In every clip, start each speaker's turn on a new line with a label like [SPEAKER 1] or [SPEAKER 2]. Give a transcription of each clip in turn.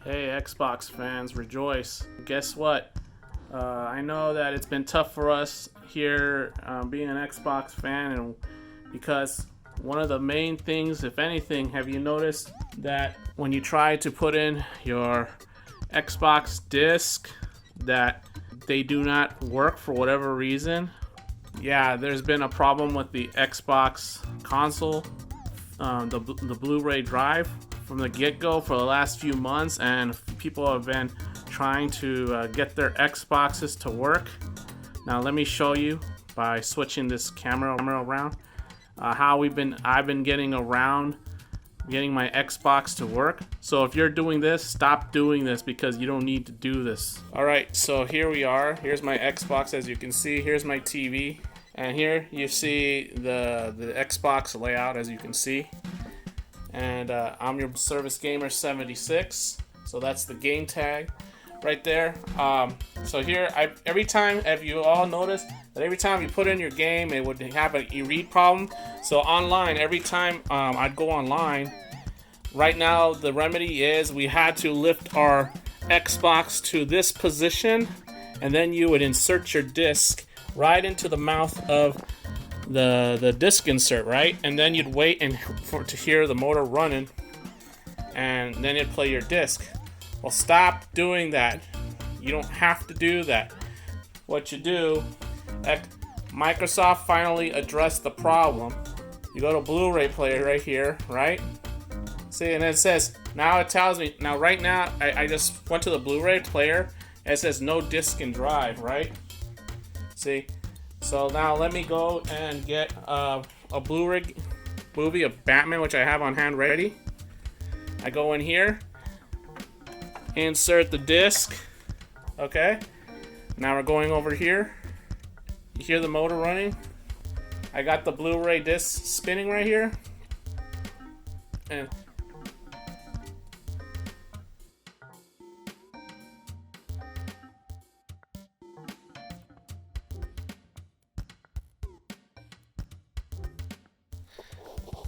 [SPEAKER 1] Hey Xbox fans, rejoice. Guess what? I know that it's been tough for us here being an Xbox fan, and because one of the main things, if anything, have you noticed that when you try to put in your Xbox disc that they do not work for whatever reason? Yeah, there's been a problem with the Xbox console, the Blu-ray drive from the get-go for the last few months, and people have been trying to get their Xboxes to work. Now let me show you by switching this camera around how I've been getting my Xbox to work. So if you're doing this, stop doing this because you don't need to do this. Alright, so here we are. Here's my Xbox, as you can see. Here's my TV. And here you see the Xbox layout, as you can see. And I'm your Service Gamer 76. So that's the game tag right there. So here, every time, have you all noticed that every time you put in your game, it would have an e-read problem? So online, every time I'd go online, right now the remedy is we had to lift our Xbox to this position, and then you would insert your disc right into the mouth of the disc insert, right? And then you'd wait to hear the motor running, and then it'd play your disc. Well, stop doing that. You don't have to do that. What you do, Microsoft finally addressed the problem. You go to Blu-ray player right here, right? See, and it says, now it tells me, now right now, I just went to the Blu-ray player, and it says no disc and drive, right? See, so now let me go and get a Blu-ray movie of Batman, which I have on hand ready. I go in here, insert the disc. Okay, now we're going over here. You hear the motor running? I got the Blu-ray disc spinning right here, and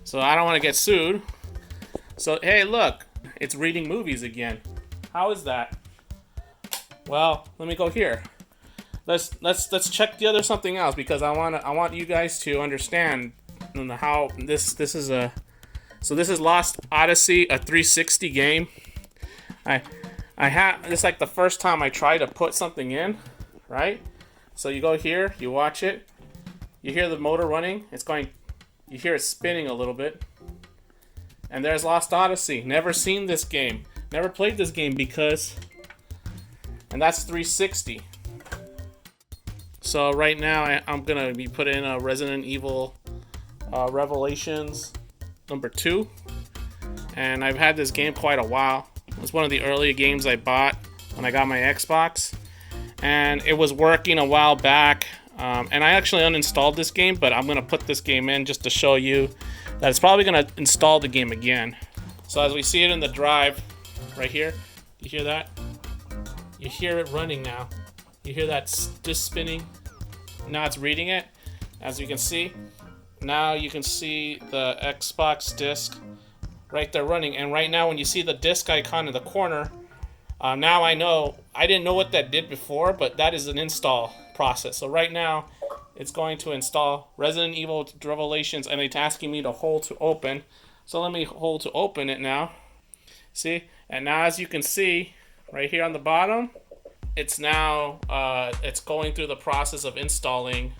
[SPEAKER 1] so I don't want to get sued. So hey, look, it's reading movies again. How is that? Well, let me go here. Let's check the other something else, because I want you guys to understand how this is a. So this is Lost Odyssey, a 360 game. I have, it's like the first time I try to put something in, right? So you go here, you watch it, you hear the motor running, it's going, you hear it spinning a little bit, and there's Lost Odyssey. Never seen this game, never played this game because, and that's 360. So right now I'm gonna be putting in a Resident Evil Revelations #2, and I've had this game quite a while. It's one of the earlier games I bought when I got my Xbox, and it was working a while back, and I actually uninstalled this game, but I'm gonna put this game in just to show you that it's probably gonna install the game again. So as we see it in the drive right here, you hear that? You hear it running now. You hear that disc spinning? Now it's reading it. As you can see, now you can see the Xbox disc right there running. And right now when you see the disc icon in the corner, now I know, I didn't know what that did before, but that is an install process. So right now it's going to install Resident Evil Revelations, and it's asking me to hold to open. So let me hold to open it now. See? And now as you can see right here on the bottom, it's now it's going through the process of installing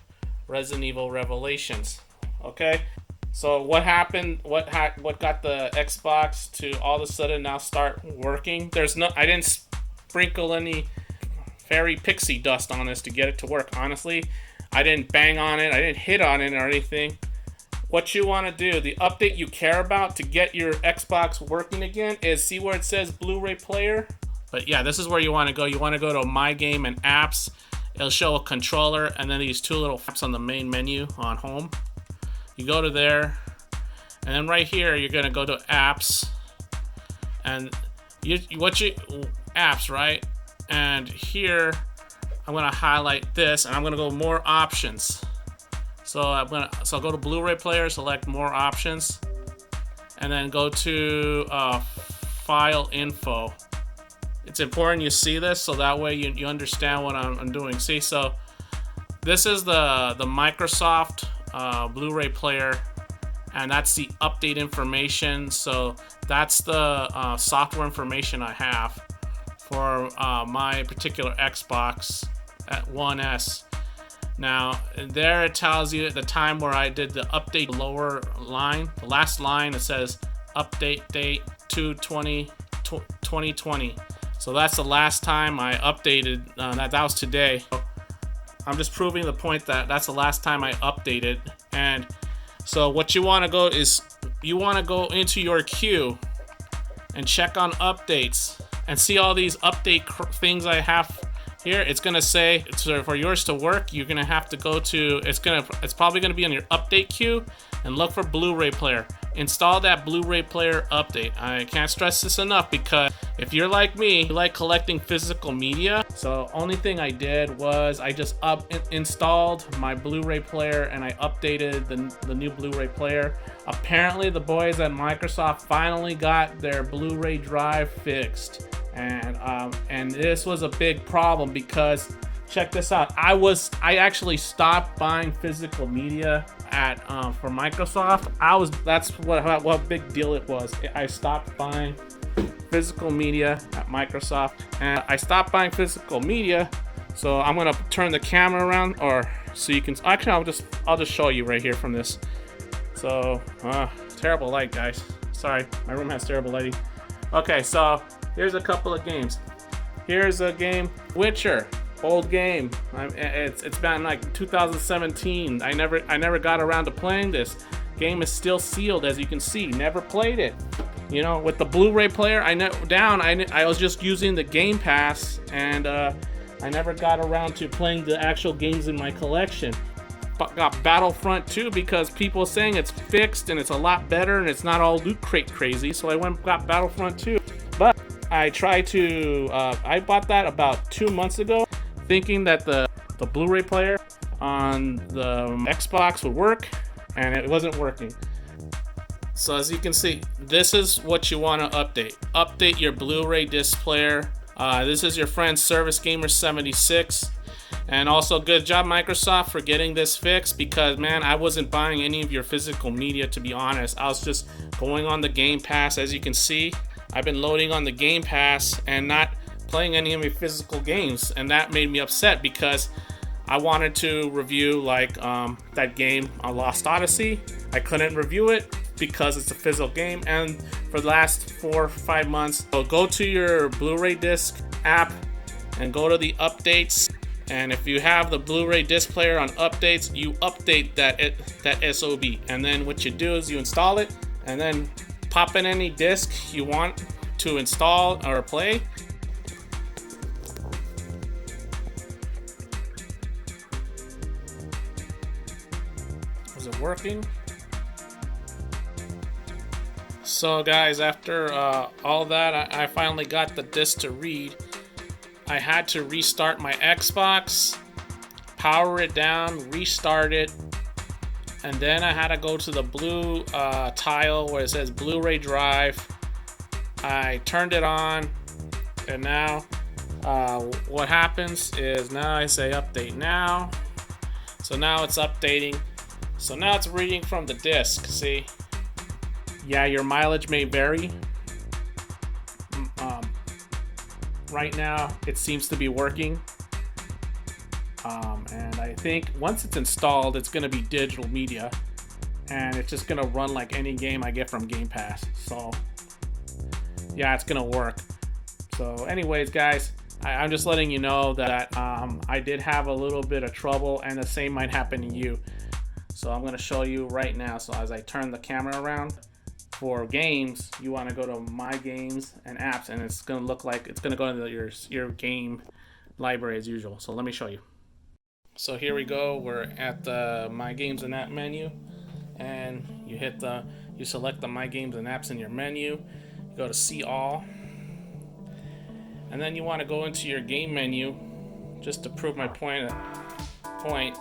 [SPEAKER 1] Resident Evil Revelations. Okay, so what happened? What got the Xbox to all of a sudden now start working? I didn't sprinkle any fairy pixie dust on this to get it to work. Honestly, I didn't bang on it. I didn't hit on it or anything. What you want to do, the update you care about to get your Xbox working again, is see where it says Blu-ray player. But yeah, this is where you want to go. You want to go to My Game and Apps. It'll show a controller and then these two little apps on the main menu on home. You go to there, and then right here you're gonna go to Apps, and apps, right? And here I'm gonna highlight this, and I'm gonna go more options. So I'll go to Blu-ray player, select more options, and then go to file info. it's important you see this so that way you understand what I'm doing. See, so this is the Microsoft Blu-ray player, and that's the update information. So that's the software information I have for my particular Xbox at 1S. Now there it tells you at the time where I did the update, lower line, the last line, it says update date 2/20/2020. So that's the last time I updated. That was today. I'm just proving the point that that's the last time I updated. And so what you want to go is you want to go into your queue and check on updates and see all these update things I have here. It's gonna say for yours to work, you're gonna have to go to. It's probably gonna be on your update queue and look for Blu-ray player. Install that Blu-ray player update. I can't stress this enough because if you're like me, you like collecting physical media. So only thing I did was I just installed my Blu-ray player and I updated the new Blu-ray player. Apparently the boys at Microsoft finally got their Blu-ray drive fixed. And this was a big problem because check this out. I actually stopped buying physical media at for Microsoft. That's what big deal it was. I stopped buying physical media at Microsoft, and I stopped buying physical media. So I'm gonna turn the camera around, or so you can. Actually, I'll just show you right here from this. So terrible light, guys. Sorry, my room has terrible lighting. Okay, so here's a couple of games. Here's a game, Witcher. Old game. It's been like 2017. I never got around to playing this. Game is still sealed, as you can see. Never played it. You know, with the Blu-ray player, I was just using the Game Pass, and I never got around to playing the actual games in my collection. Got Battlefront 2 because people saying it's fixed and it's a lot better and it's not all loot crate crazy. So I went and got Battlefront 2. But I tried to. I bought that about 2 months ago, thinking that the Blu-ray player on the Xbox would work, and it wasn't working. So as you can see, this is what you want to update. Update your Blu-ray disc player. This is your friend Service Gamer 76. And also good job Microsoft for getting this fixed, because man, I wasn't buying any of your physical media, to be honest. I was just going on the Game Pass. As you can see, I've been loading on the Game Pass and not playing any of my physical games, and that made me upset because I wanted to review like that game on Lost Odyssey. I couldn't review it because it's a physical game, and for the last 4 or 5 months, so go to your Blu-ray disc app and go to the updates, and if you have the Blu-ray disc player on updates, you update that SOB, and then what you do is you install it and then pop in any disc you want to install or play. Is it working? So guys, after all that, I finally got the disc to read. I had to restart my Xbox, power it down, restart it, and then I had to go to the blue tile where it says Blu-ray drive. I turned it on, and now what happens is now I say update now. So now it's updating. So now it's reading from the disc, see? Yeah, your mileage may vary. Right now, it seems to be working. And I think once it's installed, it's going to be digital media. And it's just going to run like any game I get from Game Pass. So, yeah, it's going to work. So, anyways, guys, I'm just letting you know that I did have a little bit of trouble, and the same might happen to you. So, I'm going to show you right now. So, as I turn the camera around, for games, you want to go to My Games and Apps, and it's going to look like it's going to go into your game library as usual. So let me show you. So here we go. We're at the My Games and App menu, and you select the My Games and Apps in your menu. You go to See All, and then you want to go into your game menu, just to prove my point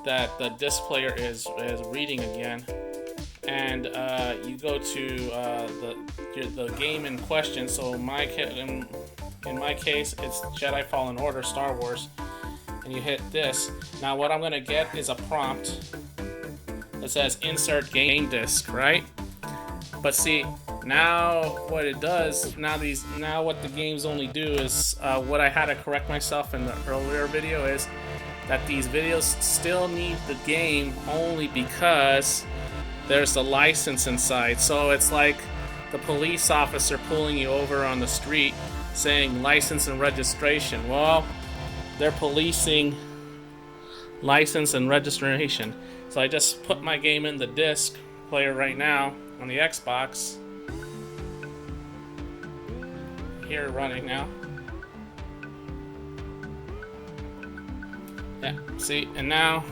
[SPEAKER 1] that the disc player is reading again. And you go to the game in question. So In my case, it's Jedi Fallen Order, Star Wars. And you hit this. Now what I'm gonna get is a prompt that says insert game disc, right? But see, now what it does, now what the games only do is, what I had to correct myself in the earlier video is that these videos still need the game only because there's the license inside. So it's like the police officer pulling you over on the street saying license and registration. Well, they're policing license and registration. So I just put my game in the disc player right now on the Xbox. Here running now. Yeah, see, and now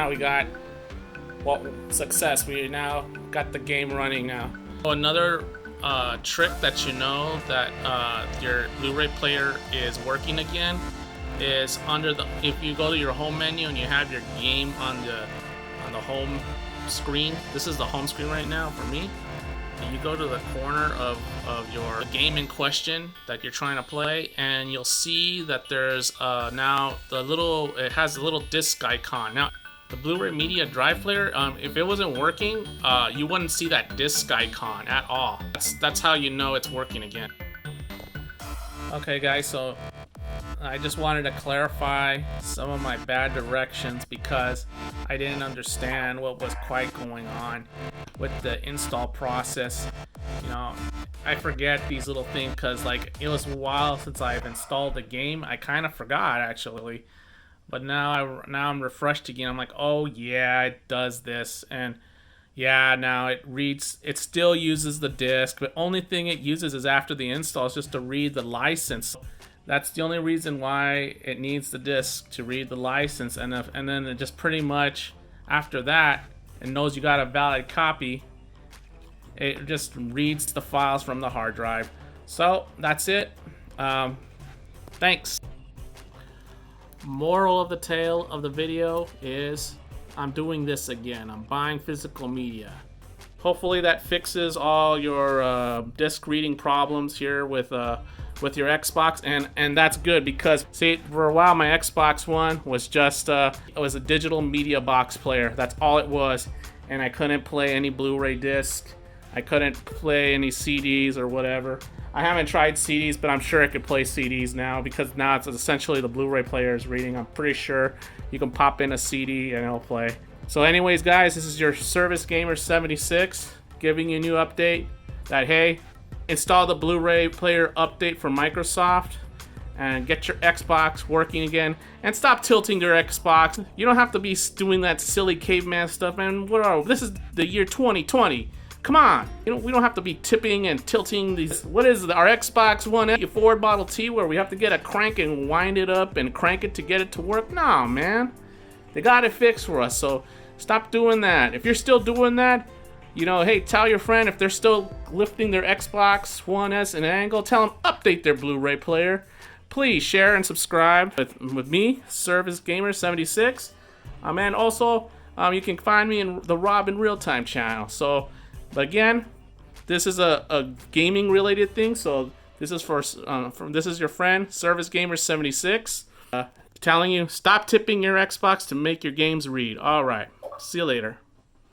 [SPEAKER 1] we got, well, success. We now got the game running now. Another trick that you know that your Blu-ray player is working again is if you go to your home menu and you have your game on the home screen. This is the home screen right now for me. And you go to the corner of your game in question that you're trying to play, and you'll see that there's now it has a little disc icon. Now the Blu-ray media drive player, if it wasn't working, you wouldn't see that disc icon at all. That's how you know it's working again. Okay guys, so I just wanted to clarify some of my bad directions because I didn't understand what was quite going on with the install process. You know, I forget these little things because like it was a while since I've installed the game. I kind of forgot actually, but now I'm refreshed again. I'm like, oh yeah, it does this, and yeah, now it still uses the disc, but only thing it uses is after the install is just to read the license. That's the only reason why it needs the disc, to read the license, and then it just pretty much after that, it knows you got a valid copy. It just reads the files from the hard drive. So that's it. Thanks. Moral of the tale of the video is I'm doing this again. I'm buying physical media. Hopefully that fixes all your disc reading problems here with your Xbox, and that's good because see, for a while my Xbox1 was just it was a digital media box player. That's all it was, and I couldn't play any Blu-ray disc. I couldn't play any CDs or whatever. I haven't tried CDs, but I'm sure I could play CDs now because now it's essentially the Blu-ray player is reading. I'm pretty sure you can pop in a CD and it'll play. So anyways guys, this is your Service Gamer 76 giving you a new update that hey, install the Blu-ray player update from Microsoft and get your Xbox working again, and stop tilting your Xbox. You don't have to be doing that silly caveman stuff, man. This is the year 2020. Come on, we don't have to be tipping and tilting these. What is it, our Xbox1 Ford Model T, where we have to get a crank and wind it up and crank it to get it to work? No, man. They got it fixed for us, so stop doing that. If you're still doing that, hey, tell your friend if they're still lifting their Xbox One S an angle, tell them update their Blu-ray player. Please share and subscribe with me, Service Gamer 76. And also, you can find me in the Rob in Real Time channel. So, but again, this is a gaming related thing. So this is this is your friend Service Gamer 76 telling you stop tipping your Xbox to make your games read. All right, see you later.